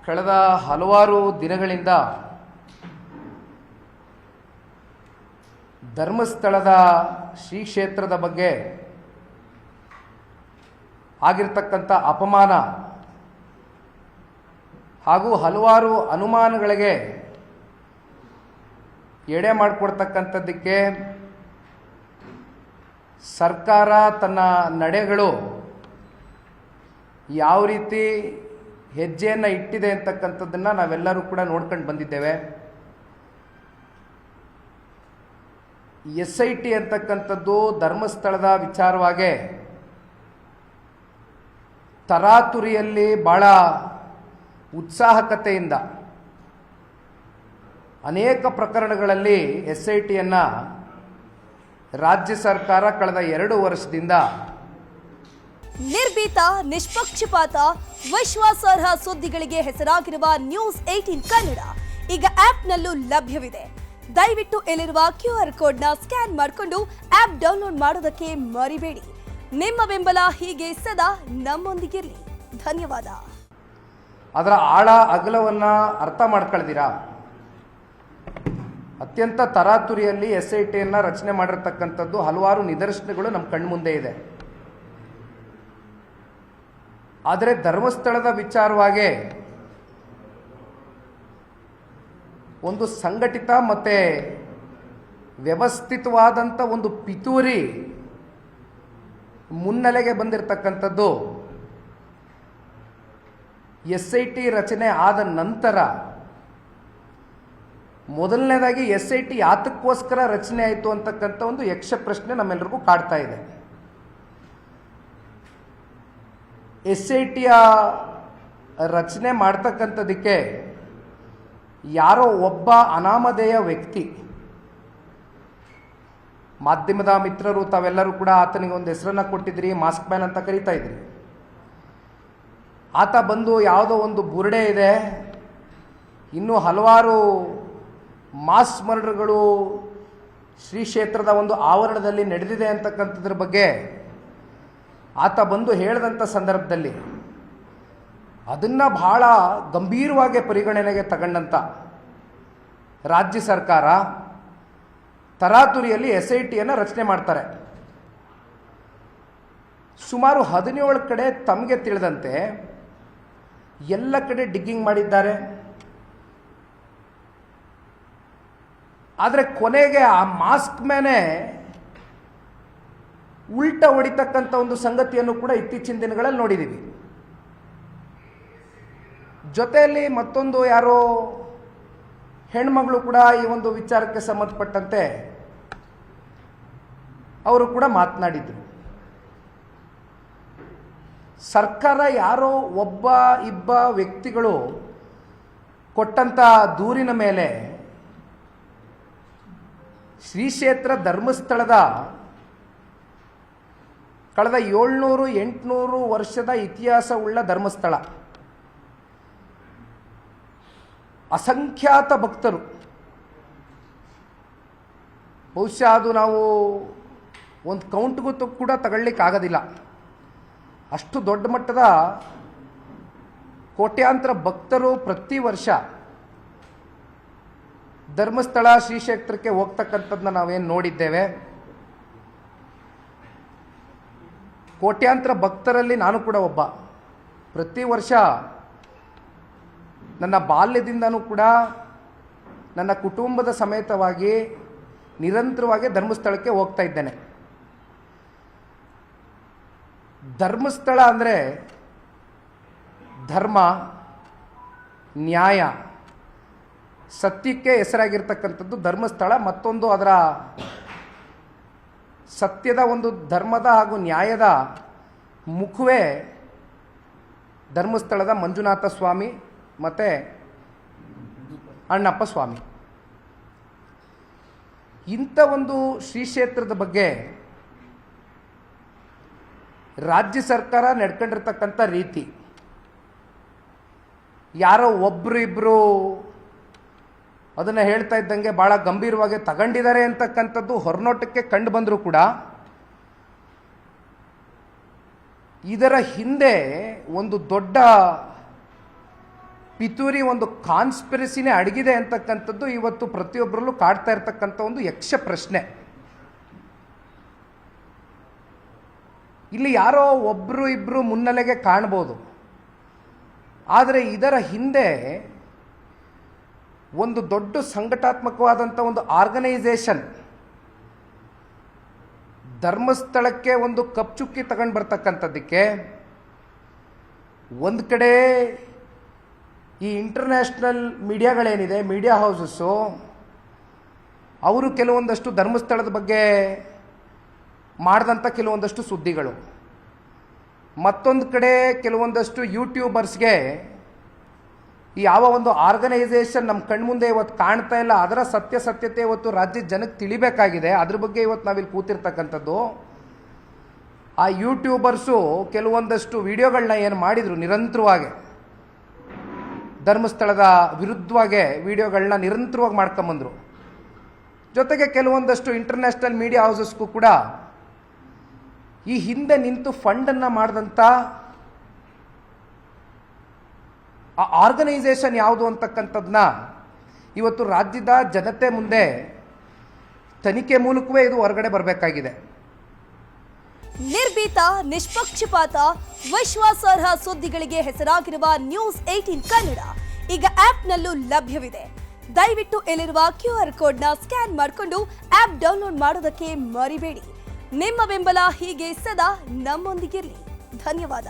ಕಳೆದ ಹಲವಾರು ದಿನಗಳಿಂದ ಧರ್ಮಸ್ಥಳದ ಶ್ರೀ ಕ್ಷೇತ್ರದ ಬಗ್ಗೆ ಆಗಿರತಕ್ಕಂಥ ಅಪಮಾನ ಹಾಗೂ ಹಲವಾರು ಅನುಮಾನಗಳಿಗೆ ಎಡೆ ಮಾಡಿಕೊಡ್ತಕ್ಕಂಥದ್ದಕ್ಕೆ ಸರ್ಕಾರ ತನ್ನ ನಡೆಗಳು ಯಾವ ರೀತಿ ಹೆಜ್ಜೆಯನ್ನು ಇಟ್ಟಿದೆ ಅಂತಕ್ಕಂಥದ್ದನ್ನು ನಾವೆಲ್ಲರೂ ಕೂಡ ನೋಡ್ಕೊಂಡು ಬಂದಿದ್ದೇವೆ. SIT ಅಂತಕ್ಕಂಥದ್ದು ಧರ್ಮಸ್ಥಳದ ವಿಚಾರವಾಗಿ ತರಾತುರಿಯಲ್ಲಿ ಭಾಳ ಉತ್ಸಾಹಕತೆಯಿಂದ ಅನೇಕ ಪ್ರಕರಣಗಳಲ್ಲಿ SITಯನ್ನು ರಾಜ್ಯ ಸರ್ಕಾರ ಕಳೆದ 2 ವರ್ಷದಿಂದ ನಿರ್ಭೀತ, ನಿಷ್ಪಕ್ಷಪಾತ, ವಿಶ್ವಾಸಾರ್ಹ ಸುದ್ದಿಗಳಿಗೆ ಹೆಸರಾಗಿರುವ ನ್ಯೂಸ್ 18 ಕನ್ನಡ ಈಗ ಆಪ್ನಲ್ಲೂ ಲಭ್ಯವಿದೆ. ದಯವಿಟ್ಟು ಇಲ್ಲಿರುವ QR ಕೋಡ್ನ ಸ್ಕ್ಯಾನ್ ಮಾಡಿಕೊಂಡು ಆಪ್ ಡೌನ್ಲೋಡ್ ಮಾಡೋದಕ್ಕೆ ಮರಿಬೇಡಿ. ನಿಮ್ಮ ಬೆಂಬಲ ಹೀಗೆ ಸದಾ ನಮ್ಮೊಂದಿಗಿರಲಿ. ಧನ್ಯವಾದ. ಅದರ ಆಳ ಅಗಲವನ್ನು ಅರ್ಥ ಮಾಡ್ಕೊಳ್ತೀರಾ? ಅತ್ಯಂತ ತರಾತುರಿಯಲ್ಲಿ SITಯನ್ನು ರಚನೆ ಮಾಡಿರ್ತಕ್ಕಂಥದ್ದು ಹಲವಾರು ನಿದರ್ಶನಗಳು ನಮ್ಮ ಕಣ್ಮುಂದೆ ಇದೆ. ಆದರೆ ಧರ್ಮಸ್ಥಳದ ವಿಚಾರವಾಗಿ ಒಂದು ಸಂಘಟಿತ ಮತ್ತು ವ್ಯವಸ್ಥಿತವಾದಂಥ ಒಂದು ಪಿತೂರಿ ಮುನ್ನೆಲೆಗೆ ಬಂದಿರತಕ್ಕಂಥದ್ದು SIT ರಚನೆ ಆದ ನಂತರ. ಮೊದಲನೇದಾಗಿ SIT ಯಾತಕ್ಕೋಸ್ಕರ ರಚನೆ ಆಯಿತು ಅಂತಕ್ಕಂಥ ಒಂದು ಯಕ್ಷ ಪ್ರಶ್ನೆ ನಮ್ಮೆಲ್ಲರಿಗೂ ಕಾಡ್ತಾ ಇದೆ. SITಯ ರಚನೆ ಮಾಡ್ತಕ್ಕಂಥದ್ದಕ್ಕೆ ಯಾರೋ ಒಬ್ಬ ಅನಾಮಧೇಯ ವ್ಯಕ್ತಿ, ಮಾಧ್ಯಮದ ಮಿತ್ರರು ತಾವೆಲ್ಲರೂ ಕೂಡ ಆತನಿಗೆ ಒಂದು ಹೆಸರನ್ನು ಕೊಟ್ಟಿದ್ರಿ, ಮಾಸ್ಕ್ ಮ್ಯಾನ್ ಅಂತ ಕರೀತಾ ಇದ್ರಿ. ಆತ ಬಂದು ಯಾವುದೋ ಒಂದು ಬುರುಡೆ ಇದೆ, ಇನ್ನೂ ಹಲವಾರು ಮಾಸ್ ಮರ್ಡರ್ಗಳು ಶ್ರೀ ಕ್ಷೇತ್ರದ ಒಂದು ಆವರಣದಲ್ಲಿ ನಡೆದಿದೆ ಅಂತಕ್ಕಂಥದ್ರ ಬಗ್ಗೆ ಆತ ಬಂದು ಹೇಳಿದಂಥ ಸಂದರ್ಭದಲ್ಲಿ ಅದನ್ನು ಬಹಳ ಗಂಭೀರವಾಗಿ ಪರಿಗಣನೆಗೆ ತಗೊಂಡಂಥ ರಾಜ್ಯ ಸರ್ಕಾರ ತರಾತುರಿಯಲ್ಲಿ SITಯನ್ನು ರಚನೆ ಮಾಡ್ತಾರೆ. ಸುಮಾರು 17 ಕಡೆ ತಮಗೆ ತಿಳಿದಂತೆ ಎಲ್ಲ ಕಡೆ ಡಿಗ್ಗಿಂಗ್ ಮಾಡಿದ್ದಾರೆ. ಆದರೆ ಕೊನೆಗೆ ಆ ಮಾಸ್ಕ್ ಮೇಲೆ ಉಲ್ಟ ಹೊಡಿತಕ್ಕಂಥ ಒಂದು ಸಂಗತಿಯನ್ನು ಕೂಡ ಇತ್ತೀಚಿನ ದಿನಗಳಲ್ಲಿ ನೋಡಿದ್ದೀವಿ. ಜೊತೆಯಲ್ಲಿ ಮತ್ತೊಂದು ಯಾರೋ ಹೆಣ್ಮಗಳು ಕೂಡ ಈ ಒಂದು ವಿಚಾರಕ್ಕೆ ಸಂಬಂಧಪಟ್ಟಂತೆ ಅವರು ಕೂಡ ಮಾತನಾಡಿದರು. ಸರ್ಕಾರ ಯಾರೋ ಒಬ್ಬ ಇಬ್ಬ ವ್ಯಕ್ತಿಗಳು ಕೊಟ್ಟಂಥ ದೂರಿನ ಮೇಲೆ ಶ್ರೀ ಕ್ಷೇತ್ರ ಧರ್ಮಸ್ಥಳದ ಕಳೆದ 700-800 ವರ್ಷದ ಇತಿಹಾಸವುಳ್ಳ ಧರ್ಮಸ್ಥಳ, ಅಸಂಖ್ಯಾತ ಭಕ್ತರು, ಬಹುಶಃ ಅದು ನಾವು ಒಂದು ಕೌಂಟ್ಗೂ ಕೂಡ ತಗೊಳ್ಳಿಕ್ಕಾಗೋದಿಲ್ಲ. ಅಷ್ಟು ದೊಡ್ಡ ಮಟ್ಟದ ಕೋಟ್ಯಾಂತರ ಭಕ್ತರು ಪ್ರತಿ ವರ್ಷ ಧರ್ಮಸ್ಥಳ ಶ್ರೀ ಕ್ಷೇತ್ರಕ್ಕೆ ಹೋಗ್ತಕ್ಕಂಥದ್ದನ್ನ ನಾವೇನು ನೋಡಿದ್ದೇವೆ. ಕೋಟ್ಯಾಂತರ ಭಕ್ತರಲ್ಲಿ ನಾನು ಕೂಡ ಒಬ್ಬ. ಪ್ರತಿ ವರ್ಷ ನನ್ನ ಬಾಲ್ಯದಿಂದನೂ ಕೂಡ ನನ್ನ ಕುಟುಂಬದ ಸಮೇತವಾಗಿ ನಿರಂತರವಾಗಿ ಧರ್ಮಸ್ಥಳಕ್ಕೆ ಹೋಗ್ತಾ ಇದ್ದೇನೆ. ಧರ್ಮಸ್ಥಳ ಅಂದರೆ ಧರ್ಮ, ನ್ಯಾಯ, ಸತ್ಯಕ್ಕೆ ಹೆಸರಾಗಿರ್ತಕ್ಕಂಥದ್ದು ಧರ್ಮಸ್ಥಳ. ಮತ್ತೊಂದು ಅದರ ಸತ್ಯದ ಒಂದು ಧರ್ಮದ ಹಾಗೂ ನ್ಯಾಯದ ಮುಖವೇ ಧರ್ಮಸ್ಥಳದ ಮಂಜುನಾಥ ಸ್ವಾಮಿ ಮತ್ತು ಅಣ್ಣಪ್ಪ ಸ್ವಾಮಿ. ಇಂಥ ಒಂದು ಶ್ರೀ ಕ್ಷೇತ್ರದ ಬಗ್ಗೆ ರಾಜ್ಯ ಸರ್ಕಾರ ನಡ್ಕೊಂಡಿರ್ತಕ್ಕಂಥ ರೀತಿ, ಯಾರೋ ಒಬ್ಬರು ಇಬ್ಬರು ಅದನ್ನು ಹೇಳ್ತಾ ಇದ್ದಂಗೆ ಭಾಳ ಗಂಭೀರವಾಗಿ ತಗೊಂಡಿದ್ದಾರೆ ಅಂತಕ್ಕಂಥದ್ದು ಹೊರನೋಟಕ್ಕೆ ಕಂಡು ಬಂದರೂ ಕೂಡ ಇದರ ಹಿಂದೆ ಒಂದು ದೊಡ್ಡ ಪಿತೂರಿ ಒಂದು ಕಾನ್ಸ್ಪಿರಸಿನೇ ಅಡಗಿದೆ ಅಂತಕ್ಕಂಥದ್ದು ಇವತ್ತು ಪ್ರತಿಯೊಬ್ಬರಲ್ಲೂ ಕಾಡ್ತಾ ಇರ್ತಕ್ಕಂಥ ಒಂದು ಯಕ್ಷ ಪ್ರಶ್ನೆ. ಇಲ್ಲಿ ಯಾರೋ ಒಬ್ಬರು ಇಬ್ಬರು ಮುನ್ನೆಲೆಗೆ ಕಾಣ್ಬೋದು, ಆದರೆ ಇದರ ಹಿಂದೆ ಒಂದು ದೊಡ್ಡ ಸಂಘಟಾತ್ಮಕವಾದಂಥ ಒಂದು ಆರ್ಗನೈಸೇಷನ್ ಧರ್ಮಸ್ಥಳಕ್ಕೆ ಒಂದು ಕಪ್ಚುಕ್ಕಿ ತಗೊಂಡು ಬರ್ತಕ್ಕಂಥದ್ದಕ್ಕೆ ಒಂದು ಕಡೆ ಈ ಇಂಟರ್ನ್ಯಾಷನಲ್ ಮೀಡಿಯಾಗಳೇನಿದೆ, ಮೀಡಿಯಾ ಹೌಸಸ್ಸು, ಅವರು ಕೆಲವೊಂದಷ್ಟು ಧರ್ಮಸ್ಥಳದ ಬಗ್ಗೆ ಮಾಡಿದಂಥ ಕೆಲವೊಂದಷ್ಟು ಸುದ್ದಿಗಳು, ಮತ್ತೊಂದು ಕಡೆ ಕೆಲವೊಂದಷ್ಟು ಯೂಟ್ಯೂಬರ್ಸ್ಗೆ ಈ ಯಾವ ಒಂದು ಆರ್ಗನೈಸೇಷನ್ ನಮ್ಮ ಕಣ್ಮುಂದೆ ಇವತ್ತು ಕಾಣ್ತಾ ಇಲ್ಲ, ಅದರ ಸತ್ಯತೆ ಇವತ್ತು ರಾಜ್ಯದ ಜನಕ್ಕೆ ತಿಳಿಬೇಕಾಗಿದೆ. ಅದ್ರ ಬಗ್ಗೆ ಇವತ್ತು ನಾವಿಲ್ಲಿ ಕೂತಿರ್ತಕ್ಕಂಥದ್ದು. ಆ ಯೂಟ್ಯೂಬರ್ಸು ಕೆಲವೊಂದಷ್ಟು ವಿಡಿಯೋಗಳನ್ನ ಏನು ಮಾಡಿದರು, ನಿರಂತರವಾಗಿ ಧರ್ಮಸ್ಥಳದ ವಿರುದ್ಧವಾಗಿ ವಿಡಿಯೋಗಳನ್ನ ನಿರಂತರವಾಗಿ ಮಾಡ್ಕೊಂಬಂದರು. ಜೊತೆಗೆ ಕೆಲವೊಂದಷ್ಟು ಇಂಟರ್ನ್ಯಾಷನಲ್ ಮೀಡಿಯಾ ಹೌಸಸ್ಗೂ ಕೂಡ ಈ ಹಿಂದೆ ನಿಂತು ಫಂಡನ್ನು ಮಾಡಿದಂಥ ಆ ಆರ್ಗನೈಸೇಷನ್ ಯಾವುದು ಅಂತಕ್ಕಂಥದ್ದನ್ನ ಇವತ್ತು ರಾಜ್ಯದ ಜನತೆ ಮುಂದೆ ತನಿಖೆ ಮೂಲಕವೇ ಇದು ಹೊರಗಡೆ ಬರಬೇಕಾಗಿದೆ. ನಿರ್ಭೀತ, ನಿಷ್ಪಕ್ಷಪಾತ, ವಿಶ್ವಾಸಾರ್ಹ ಸುದ್ದಿಗಳಿಗೆ ಹೆಸರಾಗಿರುವ ನ್ಯೂಸ್ 18 ಕನ್ನಡ ಈಗ ಆಪ್ನಲ್ಲೂ ಲಭ್ಯವಿದೆ. ದಯವಿಟ್ಟು ಇಲ್ಲಿರುವ QR ಕೋಡ್ನ ಸ್ಕ್ಯಾನ್ ಮಾಡಿಕೊಂಡು ಆಪ್ ಡೌನ್ಲೋಡ್ ಮಾಡೋದಕ್ಕೆ ಮರಿಬೇಡಿ. ನಿಮ್ಮ ಬೆಂಬಲ ಹೀಗೆ ಸದಾ ನಮ್ಮೊಂದಿಗಿರಲಿ. ಧನ್ಯವಾದ.